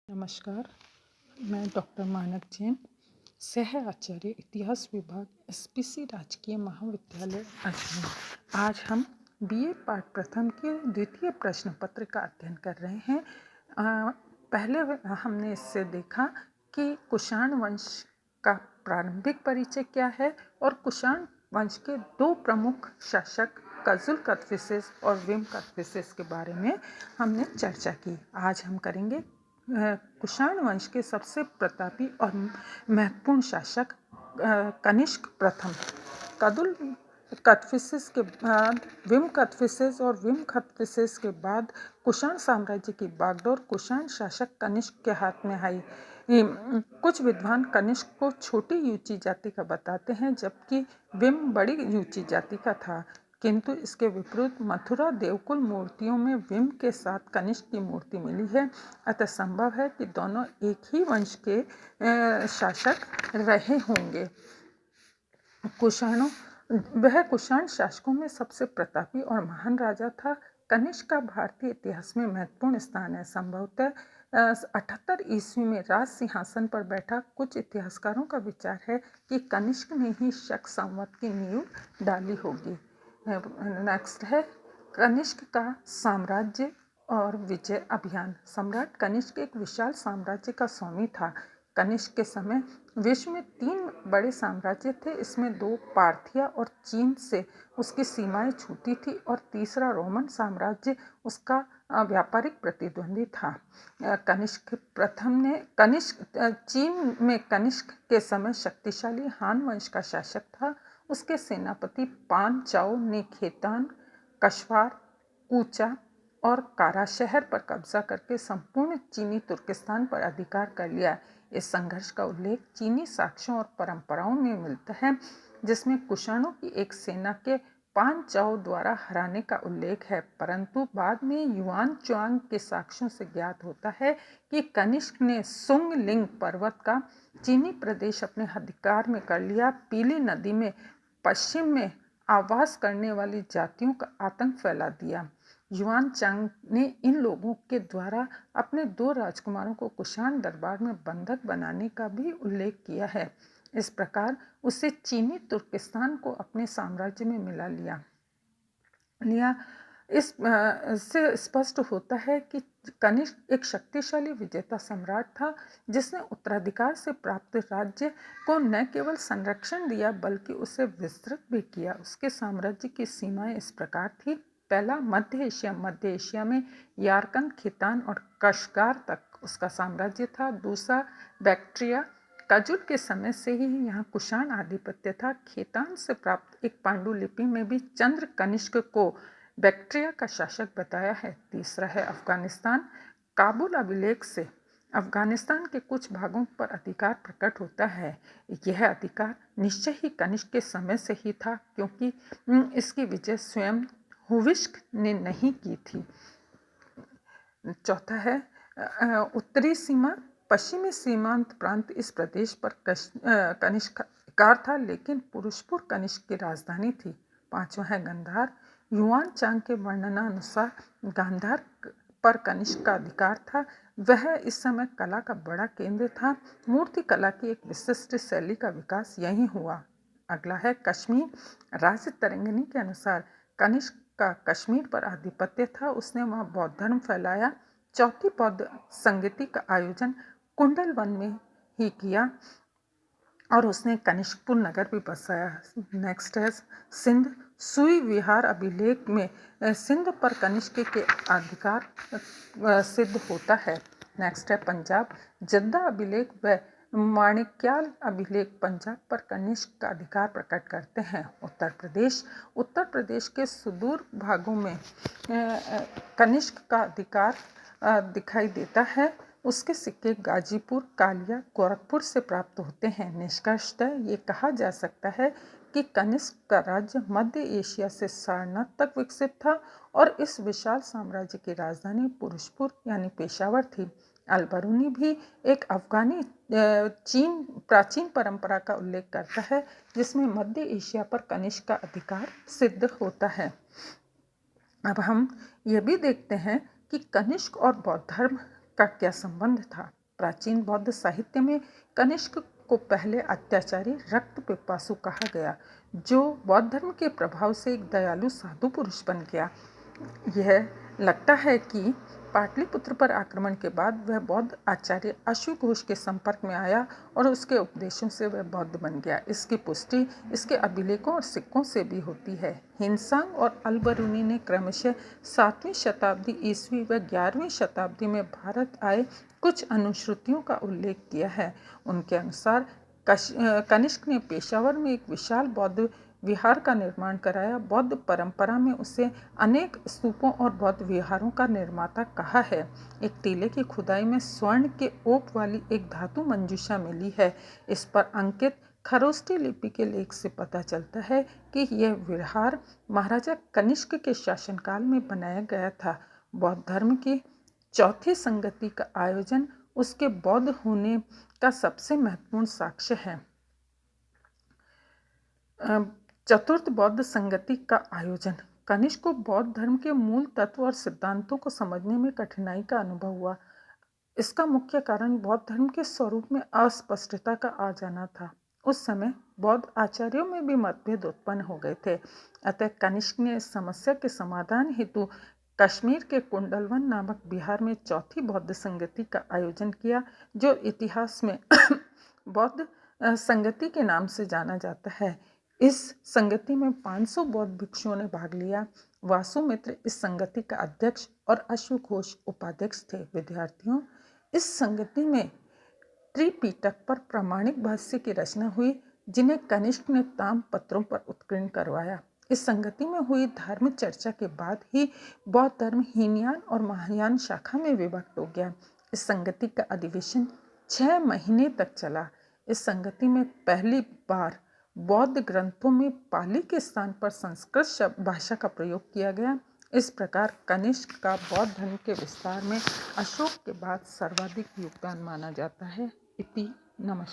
नमस्कार, मैं डॉक्टर मानक जैन, सह आचार्य इतिहास विभाग एसपीसी राजकीय महाविद्यालय अजमेर। आज हम बीए पाठ प्रथम के द्वितीय प्रश्न पत्र का अध्ययन कर रहे हैं। पहले हमने इससे देखा कि कुषाण वंश का प्रारंभिक परिचय क्या है और कुषाण वंश के दो प्रमुख शासक कजुल कदफिसेस और विम कदफिसेस के बारे में हमने चर्चा की। आज हम करेंगे कुषाण वंश के सबसे प्रतापी और महत्वपूर्ण शासक कनिष्क प्रथम। कदुल कदफिसेस के बाद विम कदफिसेस और विम कदफिसेस के बाद कुषाण साम्राज्य की बागडोर कुषाण शासक कनिष्क के हाथ में आई। कुछ विद्वान कनिष्क को छोटी यूची जाति का बताते हैं, जबकि विम बड़ी यूची जाति का था, किंतु इसके विपरीत मथुरा देवकुल मूर्तियों में विम के साथ कनिष्क की मूर्ति मिली है। अतः संभव है कि दोनों एक ही वंश के शासक रहे होंगे। वह कुषाण शासकों में सबसे प्रतापी और महान राजा था। कनिष्क का भारतीय इतिहास में महत्वपूर्ण स्थान है। संभवतः 78 ईस्वी में राज सिंहासन पर बैठा। कुछ इतिहासकारों का विचार है कि कनिष्क ने ही शक संवत की नींव डाली होगी। नेक्स्ट है कनिष्क का साम्राज्य और विजय अभियान। सम्राट कनिष्क एक विशाल साम्राज्य का स्वामी था। कनिष्क के समय विश्व में 3 बड़े साम्राज्य थे। इसमें 2 पार्थिया और चीन से उसकी सीमाएं छूती थी और तीसरा रोमन साम्राज्य उसका व्यापारिक प्रतिद्वंदी था। कनिष्क प्रथम ने चीन में कनिष्क के समय शक्तिशाली हान वंश का शासक था। उसके सेनापति पान चाओ ने खेतान, कश्वार, कूचा और कारा शहर पर कब्जा करके संपूर्ण चीनी तुर्किस्तान पर अधिकार कर लिया। इस संघर्ष का उल्लेख चीनी साक्ष्यों और परंपराओं में मिलता है, जिसमें कुषाणों की एक सेना के पान चाओ द्वारा हराने का उल्लेख है, परंतु बाद में युआन च्वांग के साक्ष्यों से ज्ञात होता है कि कनिष्क ने सुंग लिंग पर्वत का चीनी प्रदेश अपने अधिकार में कर लिया। पीली नदी में पश्चिम में आवास करने वाली जातियों का आतंक फैला दिया। युआन चांग ने इन लोगों के द्वारा अपने 2 राजकुमारों को कुषाण दरबार में बंधक बनाने का भी उल्लेख किया है। इस प्रकार उसे चीनी तुर्किस्तान को अपने साम्राज्य में मिला लिया। इससे स्पष्ट होता है कि कनिष्क एक शक्तिशाली विजेता सम्राट था, जिसने उत्तराधिकार से प्राप्त राज्य को न केवल संरक्षण दिया बल्कि उसे विस्तृत भी किया। उसके साम्राज्य की सीमाएं इस प्रकार थी। पहला मध्य एशिया में यारकंद, खितान और कशगार तक उसका साम्राज्य था। दूसरा बैक्ट्रिया, कजुल के समय से ही यहाँ कुषाण आधिपत्य था। खेतान से प्राप्त एक पांडुलिपि में भी चंद्र कनिष्क को बैक्ट्रिया का शासक बताया है। तीसरा है अफगानिस्तान। काबुल अभिलेख से अफगानिस्तान के कुछ भागों पर अधिकार प्रकट होता है। यह अधिकार निश्चय ही कनिष्क के समय से ही था, क्योंकि इसकी विजय स्वयं हुविश्क ने नहीं की थी। चौथा है उत्तरी सीमा। पश्चिमी सीमांत प्रांत इस प्रदेश पर कनिष्क अधिकार था, लेकिन पुरुषपुर कनिष्क की राजधानी थी। पांचवा है गांधार। युआन चांग के वर्णनानुसार गांधार पर कनिष्क का अधिकार था। वह इस समय कला का बड़ा केंद्र था। मूर्ति कला की एक विशिष्ट शैली का विकास यहीं हुआ। अगला है कश्मीर। राज तरंगिणी के अनुसार कनिष्क का कश्मीर पर आधिपत्य था। उसने वहाँ बौद्ध धर्म फैलाया। चौथी बौद्ध संगति का आयोजन कुंडल वन में ही किया और उसने कनिष्कपुर नगर भी बसाया। नेक्स्ट है सिंध। सुई विहार अभिलेख में सिंध पर कनिष्क के अधिकार सिद्ध होता है। नेक्स्ट है पंजाब। जद्दा अभिलेख व माणिक्याल अभिलेख पंजाब पर कनिष्क का अधिकार प्रकट करते हैं। उत्तर प्रदेश के सुदूर भागों में कनिष्क का अधिकार दिखाई देता है। उसके सिक्के गाजीपुर, कालिया, गोरखपुर से प्राप्त होते हैं। निष्कर्षतः ये कहा जा सकता है कि कनिष्क का राज्य मध्य एशिया से सारनाथ तक विकसित था और इस विशाल साम्राज्य की राजधानी पुरुषपुर यानी पेशावर थी। अलबरूनी भी एक अफगानी प्राचीन परंपरा का उल्लेख करता है, जिसमें मध्य एशिया पर कनिष्क का अधिकार सिद्ध होता है। अब हम ये भी देखते हैं कि कनिष्क और बौद्ध धर्म का क्या संबंध था? प्राचीन बौद्ध साहित्य में कनिष्क को पहले अत्याचारी रक्त पिपासु कहा गया, जो बौद्ध धर्म के प्रभाव से एक दयालु साधु पुरुष बन गया। यह लगता है कि पाटलिपुत्र पर आक्रमण के बाद वह बौद्ध आचार्य अश्वघोष के संपर्क में आया और उसके उपदेशों से वह बौद्ध बन गया। इसकी पुष्टि इसके अभिलेखों और सिक्कों से भी होती है। हिनसांग और अल-बरूनी ने क्रमशः 7वीं शताब्दी ईस्वी व 11वीं शताब्दी में भारत आए कुछ अनुश्रुतियों का उल्लेख किया है। उनके अनुसार कनिष्क ने पेशावर में एक विशाल बौद्ध विहार का निर्माण कराया। बौद्ध परंपरा में उसे अनेक स्तूपों और बौद्ध विहारों का निर्माता कहा है। एक टीले की खुदाई में स्वर्ण के ओप वाली एक धातु मंजूषा मिली है। इस पर अंकित खरोष्टी लिपि के लेख से पता चलता है कि यह विहार महाराजा कनिष्क के शासनकाल में बनाया गया था। बौद्ध धर्म की चौथी संगति का आयोजन उसके बौद्ध होने का सबसे महत्वपूर्ण साक्ष्य है। चतुर्थ बौद्ध संगति का आयोजन। कनिष्क को बौद्ध धर्म के मूल तत्व और सिद्धांतों को समझने में कठिनाई का अनुभव हुआ। इसका मुख्य कारण बौद्ध धर्म के स्वरूप में अस्पष्टता का आ जाना था। उस समय बौद्ध आचार्यों में भी मतभेद उत्पन्न हो गए थे। अतः कनिष्क ने इस समस्या के समाधान हेतु कश्मीर के कुंडलवन नामक बिहार में चौथी बौद्ध संगति का आयोजन किया, जो इतिहास में बौद्ध संगति के नाम से जाना जाता है। इस संगति में 500 बौद्ध भिक्षुओं ने भाग लिया। वासुमित्र इस संगति का अध्यक्ष और अश्वघोष उपाध्यक्ष थे। विद्यार्थियों, इस संगति में त्रिपिटक पर प्रामाणिक भाष्य की रचना हुई, जिन्हें कनिष्क ने ताम पत्रों पर उत्कीर्ण करवाया। इस संगति में हुई धर्म चर्चा के बाद ही बौद्ध धर्म हीनयान और महायान शाखा में विभक्त हो गया। इस संगति का अधिवेशन 6 महीने तक चला। इस संगति में पहली बार बौद्ध ग्रंथों में पाली के स्थान पर संस्कृत भाषा का प्रयोग किया गया। इस प्रकार कनिष्क का बौद्ध धर्म के विस्तार में अशोक के बाद सर्वाधिक योगदान माना जाता है। इति नमस्कार।